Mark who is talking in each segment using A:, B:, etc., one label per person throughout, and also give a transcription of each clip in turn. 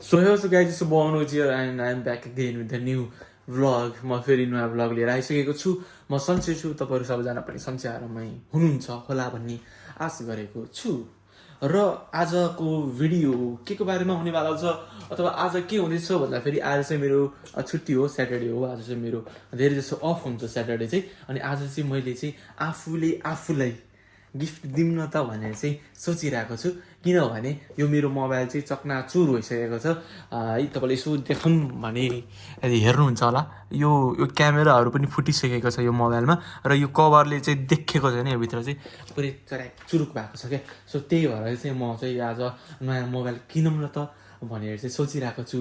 A: So हे so guys so बनाउनु जियर and I am back again with the new vlog म फेरि नयाँ भ्लग लिएर आइसकेको छु म सन्चै छु तपाईँहरू सबैजना पनि सन्चै आरामै हुनुहुन्छ होला भन्ने आश गरेको छु र आजको भिडियो के को बारेमा हुनेवाला छ अथवा आज के हुँदैछ भन्दाखेरि आज चाहिँ मेरो छुट्टी हो स्याटरडे हो आज चाहिँ मेरो धेरै जसो अफ हुन्छ स्याटरडे चाहिँ अनि आज चाहिँ मैले चाहिँ आफूलाई गिफ्ट दिउँ न त भनेर चाहिँ सोचिरहेको छु किनभने यो मेरो मोबाइल चाहिँ चकनाचुर भइसकेको छ है तपाईँले यसो देखाउँ भने यदि हेर्नुहुन्छ होला यो क्यामेराहरू पनि फुटिसकेको छ यो मोबाइलमा र यो कभरले चाहिँ देखेको छैन यो भित्र चाहिँ पुरै चराक चुरुक भएको छ क्या सो त्यही भएर चाहिँ म चाहिँ आज नयाँ मोबाइल किनौँ न त भनेर चाहिँ सोचिरहेको छु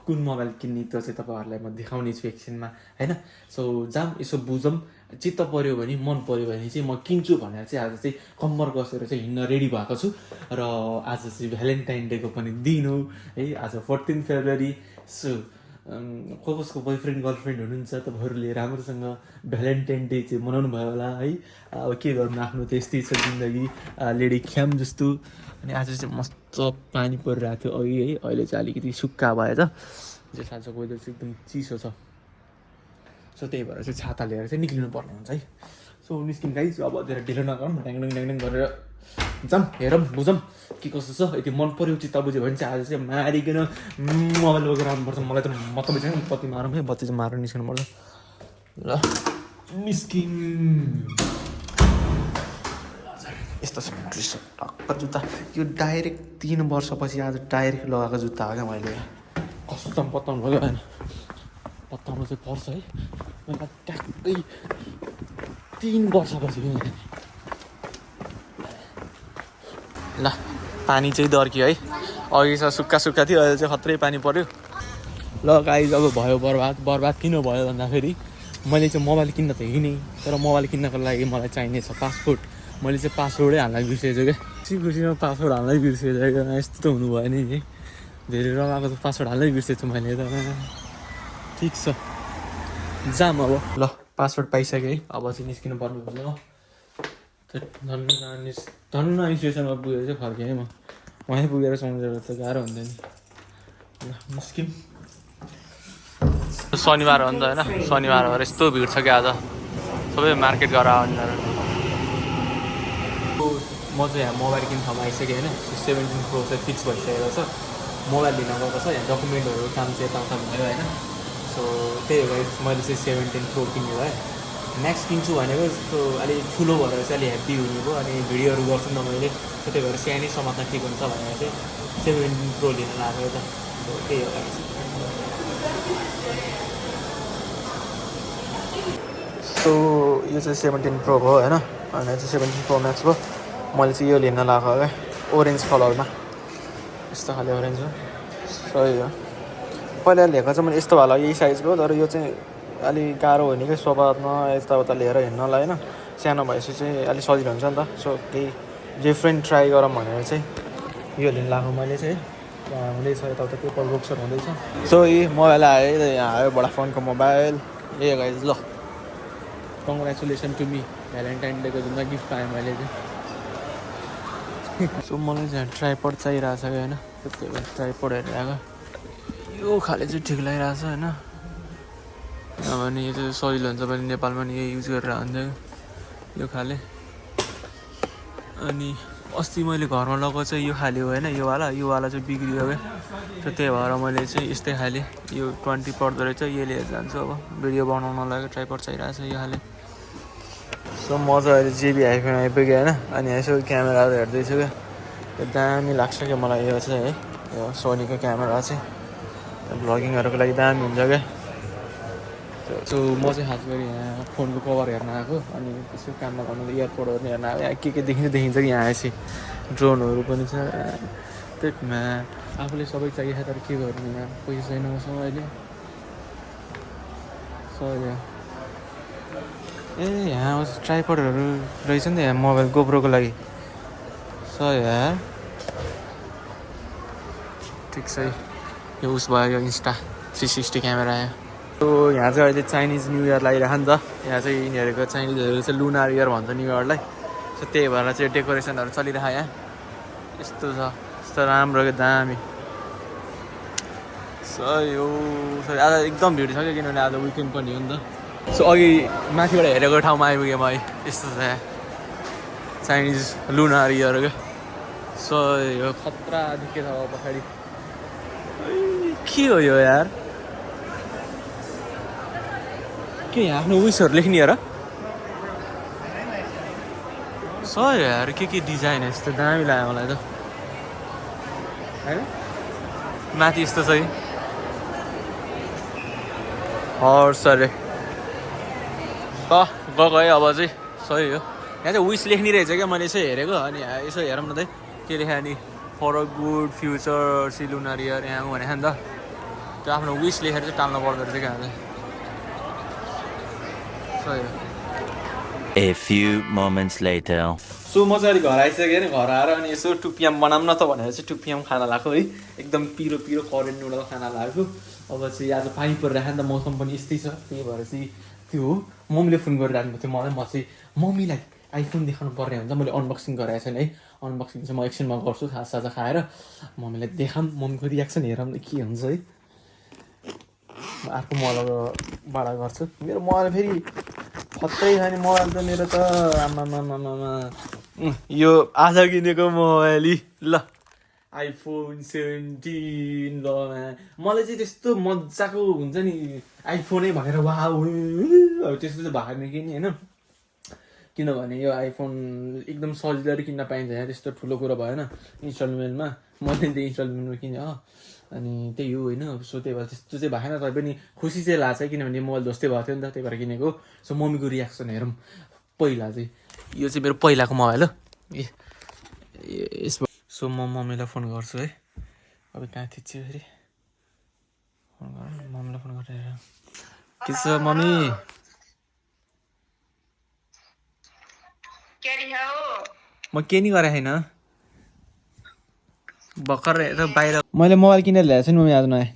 A: कुन मोबाइल किन्ने त्यो चाहिँ तपाईँहरूलाई म देखाउने छु एकछिनमा होइन सो जाऊँ यसो बुझौँ चित्त पऱ्यो भने मन पऱ्यो भने चाहिँ म किन्छु भनेर चाहिँ आज चाहिँ कम्मर कसेर चाहिँ हिँड्न रेडी भएको छु र आज चाहिँ भ्यालेन्टाइन डेको पनि दिन हो है आज 14 फेब्रुअरी सो कसको बोयफ्रेन्ड गर्लफ्रेन्ड हुनुहुन्छ तपाईँहरूले राम्रोसँग भ्यालेन्टाइन डे चाहिँ मनाउनु भयो होला है अब के गर्नु आफ्नो त यस्तै छ जिन्दगी लेडी ख्याम जस्तो अनि आज चाहिँ मस्त पानी परिरहेको थियो अघि है अहिले चाहिँ अलिकति सुक्खा भएछ जस आजको वेदर चाहिँ एकदम चिसो छ सो त्यही भएर चाहिँ छाता लिएर चाहिँ निक्लिनु पर्ने हुन्छ है सो निस्किनु गाइस अब धेरै ढिलो नगरौँ ड्याङ गरेर जाऊँ हेरौँ बुझौँ के कसो छ यदि मन पऱ्यो चित्त बुझ्यो भने चाहिँ आज चाहिँ मारिकन मोबाइल बोकेर आउनुपर्छ मलाई त मतलब छैन बत्ती मारौँ है बत्ती चाहिँ मारेर निस्किनु पर्छ ल निस्किम यस्तो छ ड्रेस टक्क जुत्ता यो डाइरेक्ट 3 वर्षपछि आज डाइरेक्ट लगाएको जुत्ता हो क्या मैले कस्तो पत्ताउनु भयो होइन पत्ताउनु चाहिँ पर्छ है मैले ट्याक्कै 3 वर्षपछि ल पानी चाहिँ दर्क्यो है अघि छ सुक्खा थियो अहिले चाहिँ खत्रै पानी पर्यो ल गाइज अब भयो बर्बाद किन भयो भन्दाखेरि मैले चाहिँ मोबाइल किन्न त हिँडेँ तर मोबाइल किन्नको लागि मलाई चाहिने छ पासपोर्ट मैले चाहिँ पासवर्डै हाल्न बिर्सेछु क्या खुसीमा पासवर्ड हाल्नै बिर्सेछु यस्तो त हुनु भयो नि है धेरै रमाएको त पासवर्ड हाल्नै बिर्सेछु मैले त ठिक छ जाम अब ल पासवर्ड पाइसकेँ है अब चाहिँ निस्किनु पर्ने भयो धन्न स्टेसनमा पुगेर चाहिँ फर्केँ है म वहीँ पुगेर सम्झेर त गाह्रो हुन्थ्यो नि ल निस्क्यौँ शनिबार हो नि त होइन शनिबार भएर यस्तो भिड छ क्या आज सबै मार्केट गरेर आउनु म चाहिँ यहाँ मोबाइल किन्ने ठाउँमा आइसकेँ होइन 17 प्रो चाहिँ फिक्स भइसकेको छ मोबाइल लिन गएको छ यहाँ डकुमेन्टहरू काम चाहिँ यताउता भयो होइन सो त्यही भएर मैले चाहिँ 17 प्रो किन्ने भएँ नेक्स्ट किन्छु भनेको यस्तो अलिक ठुलो भएर चाहिँ अलिक ह्याप्पी हुने भयो अनि भिडियोहरू गर्छु न मैले त्यही भएर सानै समात्न ठिक हुन्छ भनेर चाहिँ 17 प्रो लिन लाग्यो त सो त्यही हो सो यो चाहिँ 17 प्रो भयो होइन अनि चाहिँ 17 प्रो म्याक्स भयो मैले चाहिँ यो लिन लगाएको क्या ओरेन्ज कलरमा यस्तो खाले ओरेन्ज हो सही हो पहिला लिएको चाहिँ मैले यस्तो भएर यही साइजको तर यो चाहिँ अलिक गाह्रो हुने क्या सोफामा यताउता लिएर हिँड्नलाई होइन सानो भएपछि चाहिँ अलिक सजिलो हुन्छ नि त सो केही डिफ्रेन्ट ट्राई गरौँ भनेर चाहिँ यो लिन लगाएको मैले चाहिँ यहाँ हुँदैछ यताउता पेपर बक्सहरू हुँदैछ सो यही मोबाइल आयो यहाँ आयो भोडाफोनको मोबाइल ए गाइज ल कङ्ग्रेचुलेसन टु मी भ्यालेन्टाइन डेको जुन गिफ्ट पाएँ मैले चाहिँ सो मलाई चाहिँ ट्राइपड चाहिरहेको छ कि होइन त्यही भएर ट्राइपडहरू आएको यो खाले चाहिँ ठिक लागिरहेको छ होइन किनभने यो चाहिँ सजिलो हुन्छ भने नेपालमा नि यही युज गरेर हुन्छ यो खाले अनि अस्ति मैले घरमा लगाएको चाहिँ यो खाले हो होइन यो वाला चाहिँ बिग्रियो क्या सो त्यही भएर मैले चाहिँ यस्तै खाले यो 20 पर्दो रहेछ यो लिएर जान्छु अब भिडियो बनाउनलाई ट्राइपड चाहिरहेको छ यो खाले सो म चाहिँ अहिले जेबी आइफोन आइपुगेँ होइन अनि यसो क्यामेराहरू हेर्दैछु क्या दामी लाग्छ क्या मलाई यो चाहिँ है यो सोनीको क्यामेरा चाहिँ भ्लगिङहरूको लागि दामी हुन्छ क्या सो म चाहिँ खास गरी यहाँ फोनको कभर हेर्न आएको अनि त्यसो काम नगर्नु एयरपोर्टहरू हेर्न आएको यहाँ के देखिन्छ कि यहाँ आएपछि ड्रोनहरू पनि छ त्यसमा आफूले सबै चाहिएको तर के गर्नु यहाँ पैसा छैन मसँग अहिले सही ए यहाँ ट्राइपडहरू रहेछ नि त यहाँ मोबाइल गोप्रोको लागि सही यार ठिक छ यो उस भयो यो इन्स्टा 360 क्यामेरा आयो सो यहाँ चाहिँ अहिले चाइनिज न्यु इयर लागिरहेको नि त यहाँ चाहिँ यिनीहरूको चाइनिजहरू चाहिँ लुनार इयर भन्छ न्यु इयरलाई सो त्यही भएर चाहिँ डेकोरेसनहरू चलिरहेको यहाँ यस्तो छ यस्तो राम्रो दामी सही हो सही आज एकदम भिड छ क्या किनभने आज विकेन्ड पनि हो नि त सो अघि माथिबाट हेरेको ठाउँमा आइपुगेँ म यस्तो छ चाइनिज लुनारीहरू क्या सही हो खतरा देखेको छ पछाडि के हो यो यार के यहाँ आफ्नो विसहरू लेख्ने र सही यार के डिजाइन यस्तो दामी लाग्यो मलाई त होइन माथि यस्तो छ हर्स अरे गएको है अब चाहिँ सही हो यहाँ चाहिँ विस लेख्ने रहेछ क्या मैले यसो हेरेको अनि यसो हेरौँ न त के लेखायो नि फर अ गुड फ्युचर सिलुनारियर यहाँ भनेको नि त त्यो आफ्नो विस लेखेर चाहिँ टाल्नु पर्दो रहेछ क्या सही हो
B: A few moments later.
A: So म चाहिँ अलिक घर आइसकेँ नि घर आएर अनि यसो टुपियाम बनाऊँ न त भनेर चाहिँ टुपियाम खाना लगाएको है एकदम पिरो पिरो करेन्ट नुडल खाना लगाएको अब चाहिँ आज पानी परिरहेको नि त मौसम पनि यस्तै छ त्यही भएर चाहिँ त्यो हो मम्मीले फोन गरिराख्नु थियो मलाई म चाहिँ मम्मीलाई आइफोन देखाउनु पर्ने हुन्छ मैले अनबक्सिङ गराएको छैन है अनबक्सिङ चाहिँ म एकछिनमा गर्छु खाजा खाएर मम्मीलाई देखाऊँ मम्मीको रियाक्सन हेरौँ के हुन्छ है अर्को मोबाइलबाट गर्छु मेरो मोबाइल फेरि खत्रै छ नि मोबाइल त मेरो त आमामामामा यो आज किनेको मोबाइल ल आइफोन 17 ल मलाई चाहिँ त्यस्तो मजाको हुन्छ नि आइफोनै भनेर वाउ त्यस्तो चाहिँ भएन कि नि होइन किनभने यो आइफोन एकदम सजिलो किन्न पाइन्छ यहाँ त्यस्तो ठुलो कुरो भएन इन्स्टलमेन्टमा मैले त्यो इन्स्टलमेन्टमा किनेँ हो अनि त्यही हो होइन सो त्यही भएर त्यस्तो चाहिँ भएन तर पनि खुसी चाहिँ लाग्छ किनभने मोबाइल जस्तै भएको थियो नि त त्यही भएर किनेको सो मम्मीको रियाक्सन हेरौँ पहिला चाहिँ यो चाहिँ मेरो पहिलाको मोबाइल हो यसमा सो म मम्मीलाई फोन गर्छु है अब कहाँ थिच्छु फेरि फोन गर मम्मीलाई फोन गरेर के छ मम्मी म के नि गरेको छैन भर्खर बाहिर मैले मोबाइल किनेर ल्याएको छु नि मम्मी आज नयाँ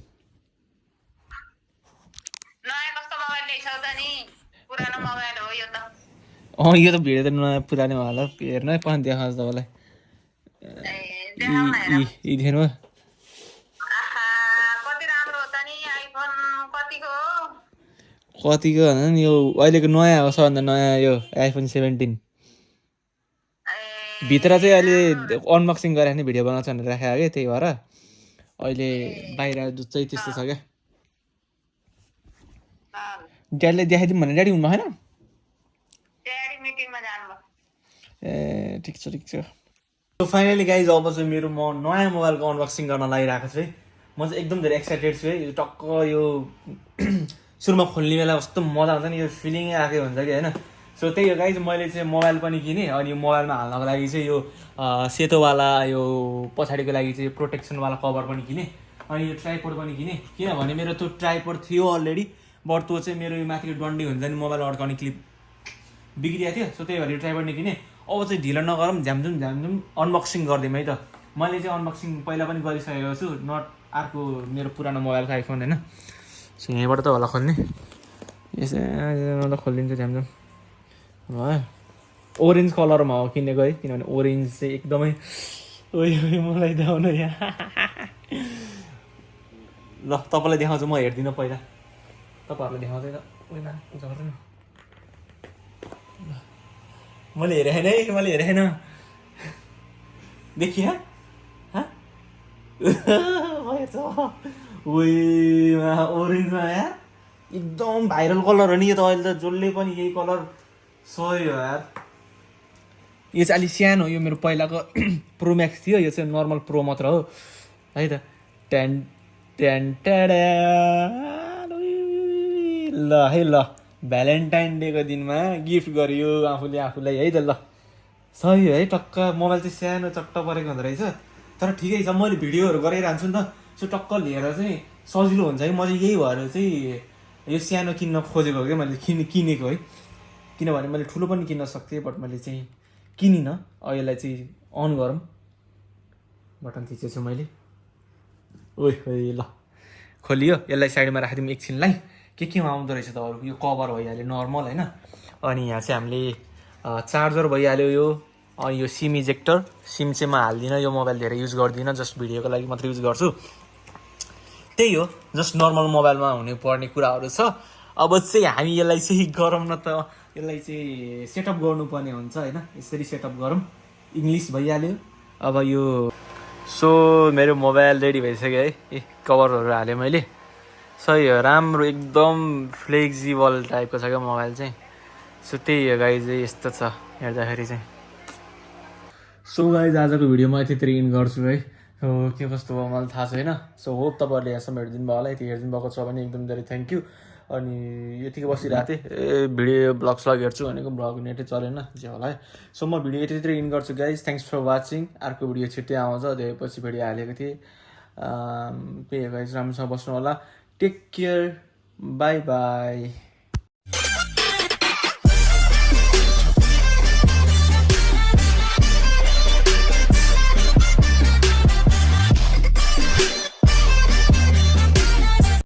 A: यो त भिडियो त नयाँ पुरानो मोबाइल हो हेर्नु है पनि देखाउँछ तपाईँलाई देख्नु कतिको भन नि यो अहिलेको नयाँ हो सबभन्दा नयाँ यो आइफोन 17 भित्र चाहिँ अहिले अनबक्सिङ गरेर नि भिडियो बनाउँछ भनेर राखेको क्या त्यही भएर अहिले बाहिर चाहिँ त्यस्तो छ क्या ड्याडीले देखाइदिउँ भने ड्याडी हुनु भएन ए ठिक छ सो फाइनली गाइज अब चाहिँ मेरो म नयाँ मोबाइलको अनबक्सिङ गर्न लागिरहेको छु है म चाहिँ एकदम धेरै एक्साइटेड छु है यो टक्क यो सुरुमा खोल्ने बेला कस्तो मजा आउँछ नि यो फिलिङै आएको हुन्छ कि होइन सो त्यही हो गाइज मैले चाहिँ मोबाइल पनि किनेँ अनि यो मोबाइलमा हाल्नको लागि चाहिँ यो सेतोवाला यो पछाडिको लागि चाहिँ प्रोटेक्सनवाला कभर पनि किनेँ अनि यो ट्राइपोड पनि किनेँ किनभने मेरो त्यो ट्राइपोड थियो अलरेडी बट त्यो चाहिँ मेरो यो माथिको डन्डी हुन्छ नि मोबाइल अड्काउने क्लिप बिग्रिएको थियो सो त्यही भएर यो ट्राइपोड नै किनेँ अब चाहिँ ढिलो नगरौँ झ्यामझुम अनबक्सिङ गरिदिउँ है त मैले चाहिँ अनबक्सिङ पहिला पनि गरिसकेको छु नट अर्को मेरो पुरानो मोबाइलको आइफोन होइन सो यहीँबाट त होला खोल्ने यसो त खोलिदिन्छ झ्यामझुम भयो ओरेन्ज कलरमा हो किनेको है किनभने ओरेन्ज चाहिँ एकदमै ओइ मलाई देखाउनु यहाँ ल तपाईँलाई देखाउँछु म हेर्दिनँ पहिला तपाईँहरूलाई देखाउँछु त उयोमा गर्दैन मैले हेरेँ होइन है मैले हेरेँ होइन देखिए ओरेन्जमा यार एकदम भाइरल कलर हो नि यो त अहिले त जसले पनि यही कलर सही हो यार यो चाहिँ अलिक सानो यो मेरो पहिलाको प्रो म्याक्स थियो यो चाहिँ नर्मल प्रो मात्र हो है त टेन टेन टेडा ल है ल भ्यालेन्टाइन डेको दिनमा गिफ्ट गरियो आफूलाई है त ल सही हो है टक्क मोबाइल चाहिँ सानो चट्ट परेको हुँदो रहेछ तर ठिकै छ मैले भिडियोहरू गरिरहन्छु नि त सो टक्क लिएर चाहिँ सजिलो हुन्छ है म चाहिँ यही भएर चाहिँ यो सानो किन्न खोजेको हो क्या मैले किनेको है किनभने मैले ठुलो पनि किन्न सक्थेँ बट मैले चाहिँ किनिनँ यसलाई चाहिँ अन गरौँ बटन थिचेछु मैले ओइ ल खोलियो यसलाई साइडमा राखिदिउँ एकछिनलाई केमा आउँदो रहेछ त अरू यो कभर भइहाल्यो नर्मल होइन अनि यहाँ चाहिँ हामीले चार्जर भइहाल्यो यो अनि यो सिम इजेक्टर सिम चाहिँ म हाल्दिनँ यो मोबाइल धेरै युज गर्दिनँ जस्ट भिडियोको लागि मात्रै युज गर्छु त्यही हो जस्ट नर्मल मोबाइलमा हुने पर्ने कुराहरू छ अब चाहिँ हामी यसलाई चाहिँ गरौँ न त यसलाई चाहिँ सेटअप गर्नुपर्ने हुन्छ होइन यसरी सेटअप गरौँ इङ्ग्लिस भइहाल्यो अब यो सो मेरो मोबाइल रेडी भइसक्यो है कभरहरू हालेँ मैले सही हो राम्रो एकदम फ्लेक्जिबल टाइपको छ क्या मोबाइल चाहिँ सो त्यही हो गाइज यस्तो छ हेर्दाखेरि चाहिँ सो गाइज आजको भिडियो म यतितिर इन गर्छु है सो के कस्तो भयो मलाई थाहा छैन सो होप तपाईँहरूले यहाँसम्म हेरिदिनु भयो होला यति हेरिदिनु भएको छ भने एकदम धेरै थ्याङ्क यू अनि यतिकै बसिरहेको थिएँ भिडियो ब्लग स्लग हेर्छु भनेको ब्लग नेटै चलेन जे होला है सो म भिडियो यतितिर इन गर्छु गाइज थ्याङ्क्स फर वाचिङ अर्को भिडियो छिट्टै आउँछ धेरै पछि भिडियो हालेको थिएँ त्यही हो गाइज राम्रोसँग बस्नु होला टेक केयर बाई बाई